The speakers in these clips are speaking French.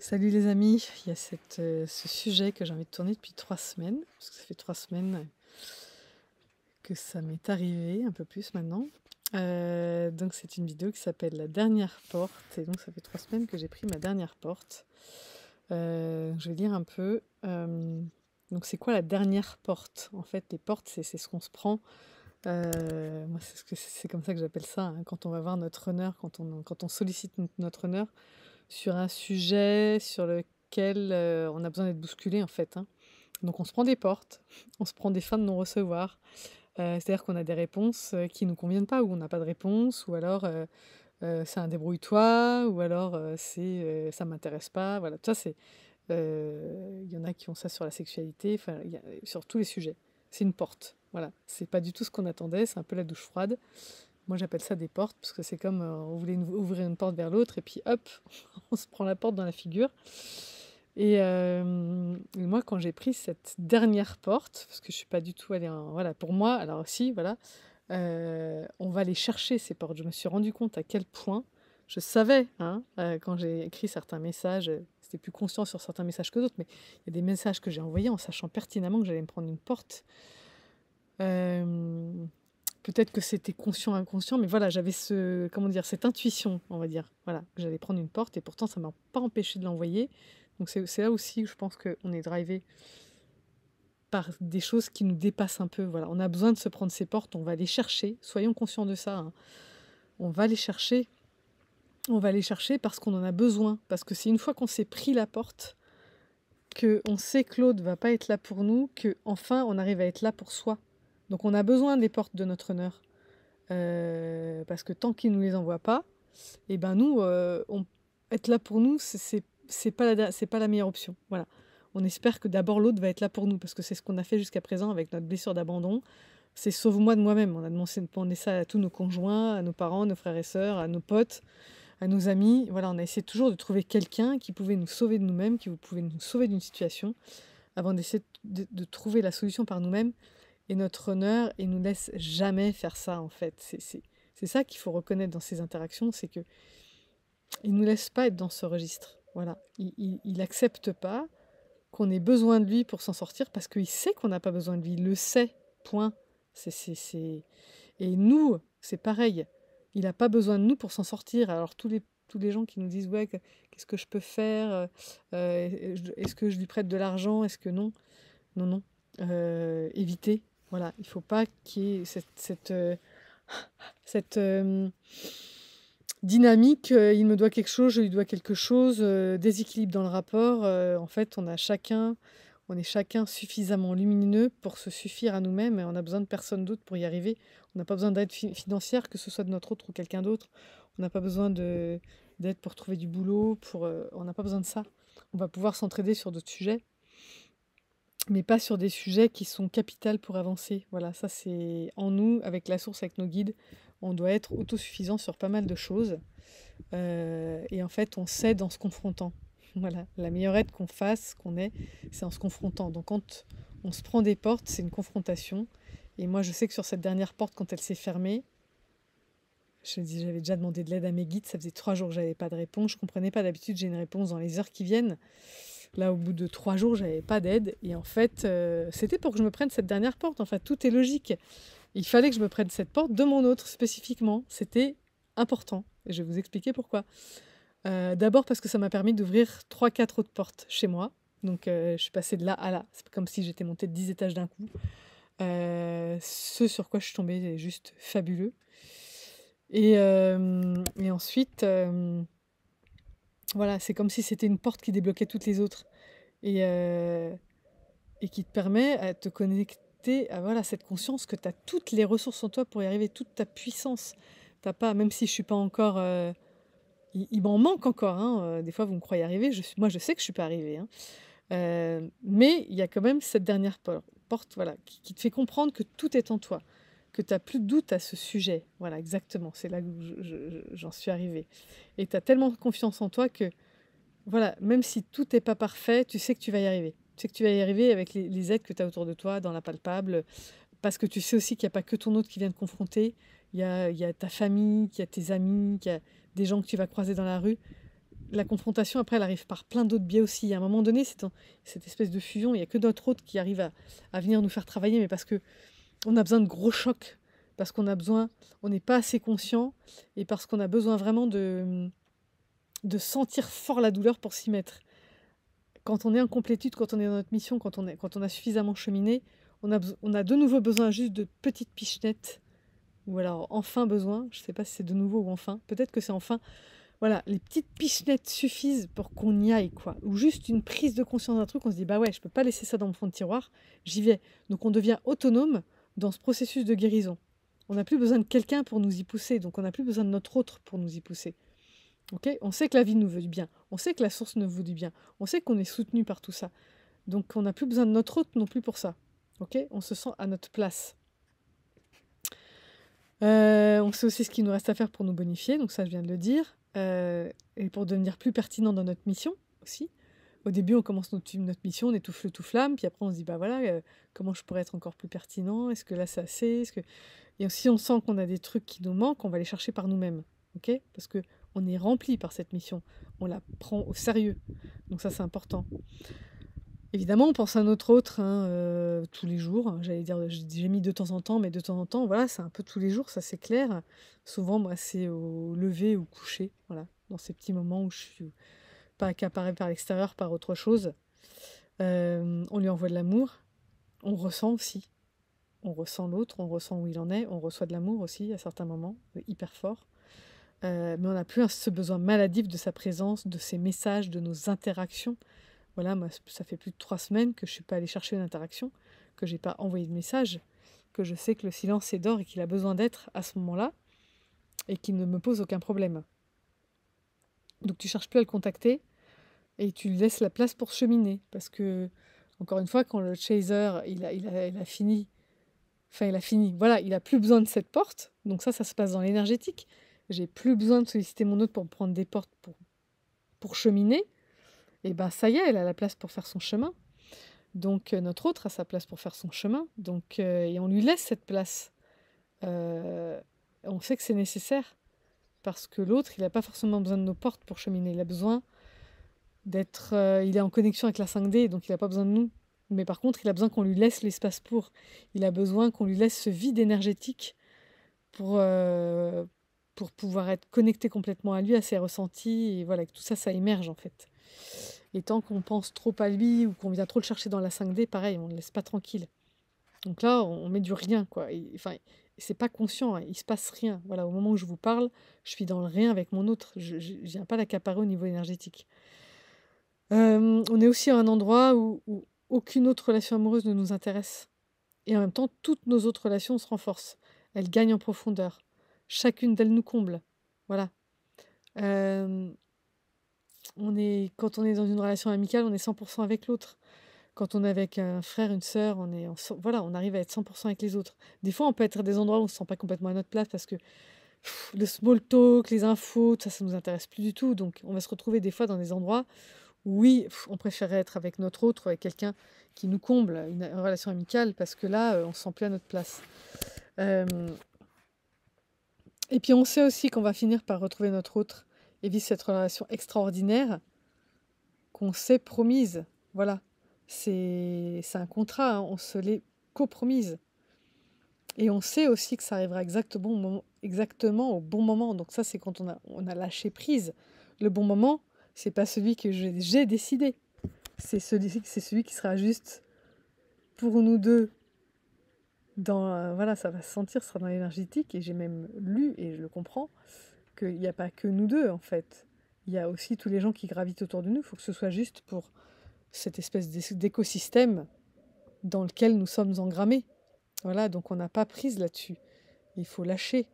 Salut les amis, il y a ce sujet que j'ai envie de tourner depuis 3 semaines, parce que ça fait 3 semaines que ça m'est arrivé, un peu plus maintenant. Donc c'est une vidéo qui s'appelle La dernière porte, et donc ça fait 3 semaines que j'ai pris ma dernière porte. Je vais lire un peu. Donc c'est quoi la dernière porte? En fait, les portes, c'est ce qu'on se prend. Moi, c'est comme ça que j'appelle ça, hein, quand on va voir notre runner, quand on sollicite notre runner sur un sujet sur lequel on a besoin d'être bousculé en fait, hein. Donc on se prend des portes, on se prend des fins de non-recevoir. C'est-à-dire qu'on a des réponses qui ne nous conviennent pas, ou on n'a pas de réponse, ou alors c'est un débrouille-toi, ou alors c'est ça m'intéresse pas. Voilà, ça c'est. Il y en a qui ont ça sur la sexualité, enfin, sur tous les sujets. C'est une porte. Voilà, c'est pas du tout ce qu'on attendait, c'est un peu la douche froide. Moi, j'appelle ça des portes parce que c'est comme on voulait ouvrir une porte vers l'autre et puis hop, on se prend la porte dans la figure. Et moi, quand j'ai pris cette dernière porte, parce que je suis pas du tout allée voilà, pour moi, alors aussi, voilà, on va aller chercher ces portes. Je me suis rendu compte à quel point je savais, hein, quand j'ai écrit certains messages, c'était plus conscient sur certains messages que d'autres, mais il y a des messages que j'ai envoyés en sachant pertinemment que j'allais me prendre une porte. Euh, Peut-être que c'était conscient, inconscient, mais voilà, j'avais comment dire, cette intuition, on va dire, voilà, que j'allais prendre une porte, et pourtant ça m'a pas empêché de l'envoyer. Donc c'est là aussi que je pense qu'on est drivé par des choses qui nous dépassent un peu. Voilà, on a besoin de se prendre ces portes, on va les chercher, soyons conscients de ça, hein. On va les chercher, on va les chercher parce qu'on en a besoin, parce que c'est une fois qu'on s'est pris la porte, que on sait que l'autre va pas être là pour nous, que enfin on arrive à être là pour soi. Donc on a besoin des portes de notre honneur. Parce que tant qu'ils ne nous les envoient pas, et ben nous, être là pour nous, c'est pas la meilleure option. Voilà. On espère que d'abord l'autre va être là pour nous, parce que c'est ce qu'on a fait jusqu'à présent avec notre blessure d'abandon. C'est sauve-moi de moi-même. On a demandé ça à tous nos conjoints, à nos parents, nos frères et sœurs, à nos potes, à nos amis. Voilà, on a essayé toujours de trouver quelqu'un qui pouvait nous sauver de nous-mêmes, qui pouvait nous sauver d'une situation, avant d'essayer de trouver la solution par nous-mêmes. Et notre honneur, il nous laisse jamais faire ça, en fait. C'est ça qu'il faut reconnaître dans ces interactions, c'est que il nous laisse pas être dans ce registre. Voilà, il accepte pas qu'on ait besoin de lui pour s'en sortir, parce qu'il sait qu'on n'a pas besoin de lui. Il le sait. Point. Et nous, c'est pareil. Il n'a pas besoin de nous pour s'en sortir. Alors tous les gens qui nous disent ouais, qu'est-ce que je peux faire, est-ce que je lui prête de l'argent, est-ce que non, non, non. Éviter. Voilà, il faut pas qu'il y ait cette dynamique, il me doit quelque chose, je lui dois quelque chose, déséquilibre dans le rapport. En fait, on est chacun suffisamment lumineux pour se suffire à nous-mêmes, et on a besoin de personne d'autre pour y arriver. On n'a pas besoin d'aide financière, que ce soit de notre autre ou quelqu'un d'autre. On n'a pas besoin d'aide pour trouver du boulot, on n'a pas besoin de ça. On va pouvoir s'entraider sur d'autres sujets, mais pas sur des sujets qui sont capitaux pour avancer. Voilà, ça c'est en nous, avec la source, avec nos guides. On doit être autosuffisant sur pas mal de choses. Et en fait, on s'aide en se confrontant. Voilà, la meilleure aide qu'on fasse, qu'on ait, c'est en se confrontant. Donc quand on se prend des portes, c'est une confrontation. Et moi, je sais que sur cette dernière porte, quand elle s'est fermée, j'avais déjà demandé de l'aide à mes guides. Ça faisait 3 jours que j'avais pas de réponse. Je comprenais pas. D'habitude, j'ai une réponse dans les heures qui viennent. Là, au bout de 3 jours, j'avais pas d'aide. Et en fait, c'était pour que je me prenne cette dernière porte. Enfin, tout est logique. Il fallait que je me prenne cette porte de mon autre spécifiquement. C'était important. Et je vais vous expliquer pourquoi. D'abord parce que ça m'a permis d'ouvrir 3-4 autres portes chez moi. Donc je suis passée de là à là. C'est comme si j'étais montée de 10 étages d'un coup. Ce sur quoi je suis tombée est juste fabuleux. Et ensuite, voilà, c'est comme si c'était une porte qui débloquait toutes les autres. Et, euh, et qui te permet à te connecter à voilà, cette conscience que tu as toutes les ressources en toi pour y arriver, toute ta puissance. T'as pas, même si je suis pas encore... il m'en manque encore, hein, des fois vous me croyez arriver, moi je sais que je suis pas arrivée, hein. Mais il y a quand même cette dernière porte, voilà, qui te fait comprendre que tout est en toi, que tu n'as plus de doute à ce sujet. Voilà, exactement, c'est là que j'en suis arrivée. Et tu as tellement confiance en toi que, voilà, même si tout n'est pas parfait, tu sais que tu vas y arriver. Tu sais que tu vas y arriver avec les aides que tu as autour de toi, dans la palpable, parce que tu sais aussi qu'il n'y a pas que ton autre qui vient te confronter, il y a ta famille, qu'il y a tes amis, qu'il y a des gens que tu vas croiser dans la rue. la confrontation, après, elle arrive par plein d'autres biais aussi. À un moment donné, c'est cette espèce de fusion, il n'y a que notre autre qui arrive à venir nous faire travailler, mais parce que on a besoin de gros chocs, parce qu'on a besoin, on n'est pas assez conscient, et parce qu'on a besoin vraiment de sentir fort la douleur pour s'y mettre. Quand on est en complétude, quand on est dans notre mission, quand on a suffisamment cheminé, on a de nouveau besoin juste de petites pichenettes, ou alors enfin besoin, je ne sais pas si c'est de nouveau ou enfin, peut-être que c'est enfin, voilà, les petites pichenettes suffisent pour qu'on y aille, quoi. Ou juste une prise de conscience d'un truc, on se dit, bah ouais, je peux pas laisser ça dans mon fond de tiroir, j'y vais. Donc on devient autonome dans ce processus de guérison. On n'a plus besoin de quelqu'un pour nous y pousser, donc on n'a plus besoin de notre autre pour nous y pousser. Okay, on sait que la vie nous veut du bien, on sait que la source nous veut du bien, on sait qu'on est soutenu par tout ça. Donc on n'a plus besoin de notre autre non plus pour ça. Okay, on se sent à notre place. On sait aussi ce qu'il nous reste à faire pour nous bonifier, donc ça je viens de le dire, et pour devenir plus pertinent dans notre mission aussi. Au début, on commence notre mission, on est tout feu, tout flamme, puis après on se dit, bah voilà, comment je pourrais être encore plus pertinent? Est-ce que là c'est assez? Et si on sent qu'on a des trucs qui nous manquent, on va les chercher par nous-mêmes, ok? Parce que on est rempli par cette mission, on la prend au sérieux, donc ça c'est important. Évidemment, on pense à notre autre tous les jours. J'allais dire, j'ai mis de temps en temps, mais de temps en temps, voilà, c'est un peu tous les jours, ça c'est clair. Souvent, moi, c'est au lever ou coucher, voilà, dans ces petits moments où je suis pas accaparée par l'extérieur, par autre chose. On lui envoie de l'amour, on ressent aussi. On ressent l'autre, on ressent où il en est, on reçoit de l'amour aussi à certains moments, hyper fort. Mais on n'a plus ce besoin maladif de sa présence, de ses messages, de nos interactions. Voilà, moi, ça fait plus de 3 semaines que je ne suis pas allée chercher une interaction, que je n'ai pas envoyé de message, que je sais que le silence est d'or et qu'il a besoin d'être à ce moment-là, et qu'il ne me pose aucun problème. Donc tu cherches plus à le contacter, et tu lui laisses la place pour cheminer. Parce que, encore une fois, quand le chaser, il a fini, enfin il a fini, voilà, il n'a plus besoin de cette porte, donc ça se passe dans l'énergétique. J'ai plus besoin de solliciter mon autre pour me prendre des portes pour cheminer, et ben ça y est, elle a la place pour faire son chemin. Donc notre autre a sa place pour faire son chemin, donc, et on lui laisse cette place. On sait que c'est nécessaire, parce que l'autre, il n'a pas forcément besoin de nos portes pour cheminer, il a besoin d'être... il est en connexion avec la 5D, donc il n'a pas besoin de nous. Mais par contre, il a besoin qu'on lui laisse l'espace pour. Il a besoin qu'on lui laisse ce vide énergétique pour pouvoir être connecté complètement à lui, à ses ressentis, et voilà, que tout ça, ça émerge en fait. Et tant qu'on pense trop à lui ou qu'on vient trop le chercher dans la 5D, pareil, on ne le laisse pas tranquille. Donc là, on met du rien, quoi. Enfin, c'est pas conscient, hein, il se passe rien. Voilà, au moment où je vous parle, je suis dans le rien avec mon autre. Je ne viens pas l'accaparer au niveau énergétique. On est aussi à un endroit où aucune autre relation amoureuse ne nous intéresse. Et en même temps, toutes nos autres relations se renforcent. Elles gagnent en profondeur. Chacune d'elles nous comble. Voilà. Euh, quand on est dans une relation amicale, on est 100% avec l'autre. Quand on est avec un frère, une sœur, voilà, on arrive à être 100% avec les autres. Des fois, on peut être à des endroits où on ne se sent pas complètement à notre place parce que le small talk, les infos, tout ça, ça nous intéresse plus du tout. Donc, on va se retrouver des fois dans des endroits où, oui, on préférerait être avec notre autre, avec quelqu'un qui nous comble, une relation amicale, parce que là, on ne se sent plus à notre place. Euh, et puis, on sait aussi qu'on va finir par retrouver notre autre et vivre cette relation extraordinaire qu'on s'est promise. Voilà. C'est un contrat, hein, on se l'est copromise. Et on sait aussi que ça arrivera exactement au bon moment. Donc ça, c'est quand on a lâché prise. Le bon moment, c'est pas celui que j'ai décidé. C'est celui qui sera juste pour nous deux. Voilà, ça va se sentir, ça sera dans l'énergétique. Et j'ai même lu, et je le comprends, qu'il n'y a pas que nous deux, en fait. Il y a aussi tous les gens qui gravitent autour de nous. Il faut que ce soit juste pour cette espèce d'écosystème dans lequel nous sommes engrammés. Voilà, donc on n'a pas prise là-dessus. Il faut lâcher.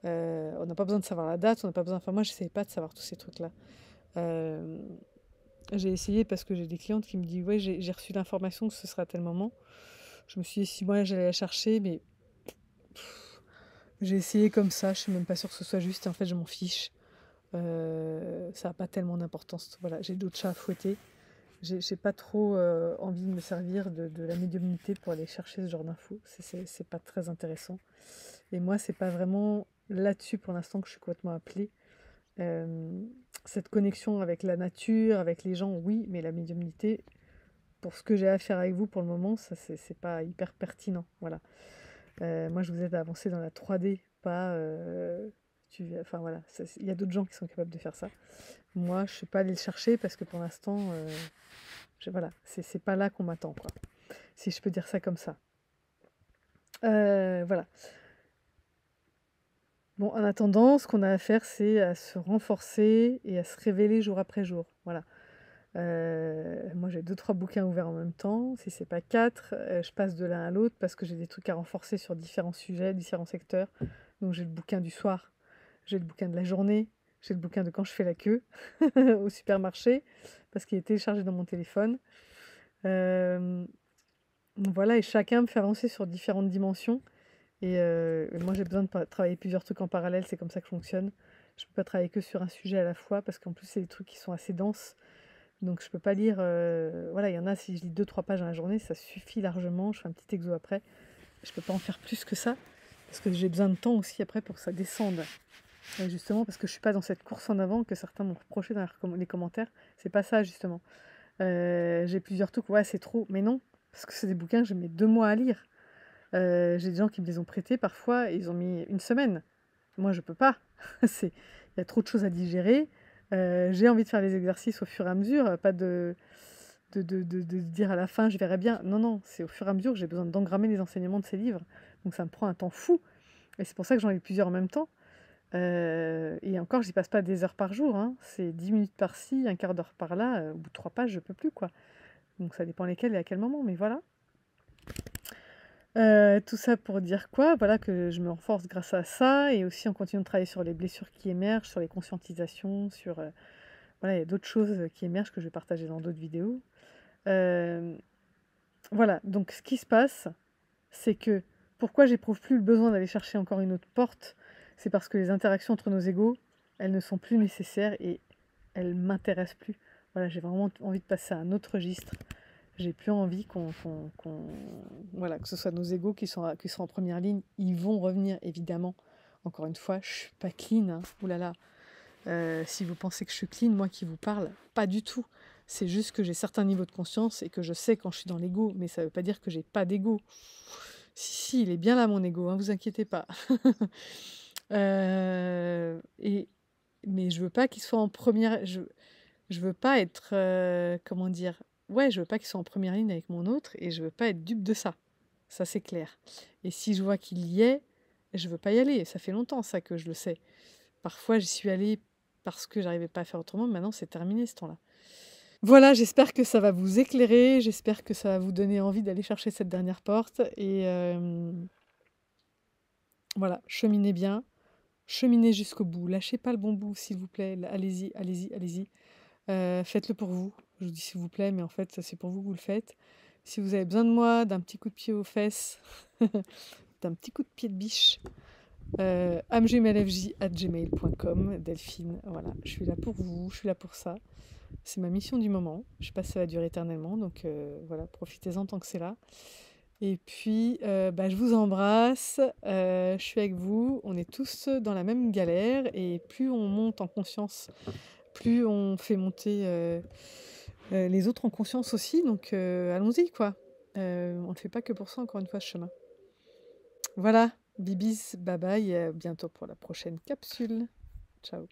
On n'a pas besoin de savoir la date, on n'a pas besoin... Enfin, moi, je n'essayais pas de savoir tous ces trucs-là. J'ai essayé parce que j'ai des clientes qui me disent « Ouais, j'ai reçu l'information que ce sera à tel moment. » Je me suis dit « Si moi, j'allais la chercher, mais... » J'ai essayé comme ça, je suis même pas sûre que ce soit juste. En fait, je m'en fiche. Ça n'a pas tellement d'importance. Voilà, j'ai d'autres chats à fouetter. J'ai pas trop envie de me servir de la médiumnité pour aller chercher ce genre d'infos. C'est pas très intéressant. Et moi, c'est pas vraiment là-dessus pour l'instant que je suis complètement appelée. cette connexion avec la nature, avec les gens, oui, mais la médiumnité, pour ce que j'ai à faire avec vous pour le moment, ça c'est pas hyper pertinent. Voilà. Moi, je vous aide à avancer dans la 3D, pas. Enfin voilà, il y a d'autres gens qui sont capables de faire ça. Moi, je ne suis pas allée le chercher parce que pour l'instant, voilà, c'est pas là qu'on m'attend, quoi. Si je peux dire ça comme ça. Voilà. Bon, en attendant, ce qu'on a à faire, c'est à se renforcer et à se révéler jour après jour. Voilà. Moi, j'ai 2-3 bouquins ouverts en même temps. Si c'est pas 4, je passe de l'un à l'autre parce que j'ai des trucs à renforcer sur différents sujets, différents secteurs. Donc, j'ai le bouquin du soir, j'ai le bouquin de la journée, j'ai le bouquin de quand je fais la queue au supermarché parce qu'il est téléchargé dans mon téléphone. Euh, voilà, et chacun me fait avancer sur différentes dimensions. Et moi, j'ai besoin de travailler plusieurs trucs en parallèle, c'est comme ça que je fonctionne. Je peux pas travailler que sur un sujet à la fois parce qu'en plus, c'est des trucs qui sont assez denses. Donc je peux pas lire, voilà, il y en a, si je lis 2-3 pages dans la journée, ça suffit largement, je fais un petit exo après. Je peux pas en faire plus que ça, parce que j'ai besoin de temps aussi après pour que ça descende. Et justement, parce que je suis pas dans cette course en avant que certains m'ont reproché dans les commentaires, c'est pas ça justement. J'ai plusieurs trucs, ouais c'est trop, mais non, parce que c'est des bouquins que je mets 2 mois à lire. J'ai des gens qui me les ont prêtés parfois, et ils ont mis 1 semaine. Moi je peux pas, il y a trop de choses à digérer. J'ai envie de faire les exercices au fur et à mesure, pas de dire à la fin je verrai bien. Non, non, c'est au fur et à mesure que j'ai besoin d'engrammer les enseignements de ces livres. Donc ça me prend un temps fou. Et c'est pour ça que j'en lis plusieurs en même temps. Et encore, j'y passe pas des heures par jour, hein. C'est 10 minutes par-ci, un quart d'heure par-là. Au bout de 3 pages, je peux plus, quoi. Donc ça dépend lesquels et à quel moment, mais voilà. Tout ça pour dire quoi? Voilà, que je me renforce grâce à ça et aussi en continuant de travailler sur les blessures qui émergent, sur les conscientisations, sur, voilà, il y a d'autres choses qui émergent que je vais partager dans d'autres vidéos. Hem, voilà, donc ce qui se passe, c'est que pourquoi j'éprouve plus le besoin d'aller chercher encore une autre porte? C'est parce que les interactions entre nos égos, elles ne sont plus nécessaires et elles m'intéressent plus. Voilà, j'ai vraiment envie de passer à un autre registre. J'ai plus envie voilà, que ce soit nos égos qui sont en première ligne. Ils vont revenir, évidemment. Encore une fois, je suis pas clean, hein. Ouh là là. Si vous pensez que je suis clean, moi qui vous parle, pas du tout. C'est juste que j'ai certains niveaux de conscience et que je sais quand je suis dans l'ego, mais ça veut pas dire que j'ai pas d'ego. Si, il est bien là mon ego, hein, vous inquiétez pas. Et mais je veux pas qu'il soit en première. Je veux pas être, comment dire? Ouais, je veux pas qu'il soit en première ligne avec mon autre et je veux pas être dupe de ça. Ça, c'est clair. Et si je vois qu'il y est, je veux pas y aller. Ça fait longtemps ça que je le sais. Parfois, j'y suis allée parce que j'arrivais pas à faire autrement. Maintenant, c'est terminé ce temps-là. Voilà, j'espère que ça va vous éclairer. J'espère que ça va vous donner envie d'aller chercher cette dernière porte. Et voilà, cheminez bien. Cheminez jusqu'au bout. Lâchez pas le bon bout, s'il vous plaît. Allez-y, allez-y, allez-y. Faites-le pour vous. Je vous dis s'il vous plaît, mais en fait, c'est pour vous que vous le faites. Si vous avez besoin de moi, d'un petit coup de pied aux fesses, d'un petit coup de pied de biche, amgmlfj@gmail.com, Delphine, voilà, je suis là pour vous, je suis là pour ça. C'est ma mission du moment. Je sais pas si ça va durer éternellement, donc voilà, profitez-en tant que c'est là. Et puis, je vous embrasse, je suis avec vous, on est tous dans la même galère, et plus on monte en conscience, plus on fait monter les autres en conscience aussi, donc allons-y, quoi. On ne le fait pas que pour ça, encore une fois, ce chemin. Voilà, bibis, bye bye, et à bientôt pour la prochaine capsule. Ciao.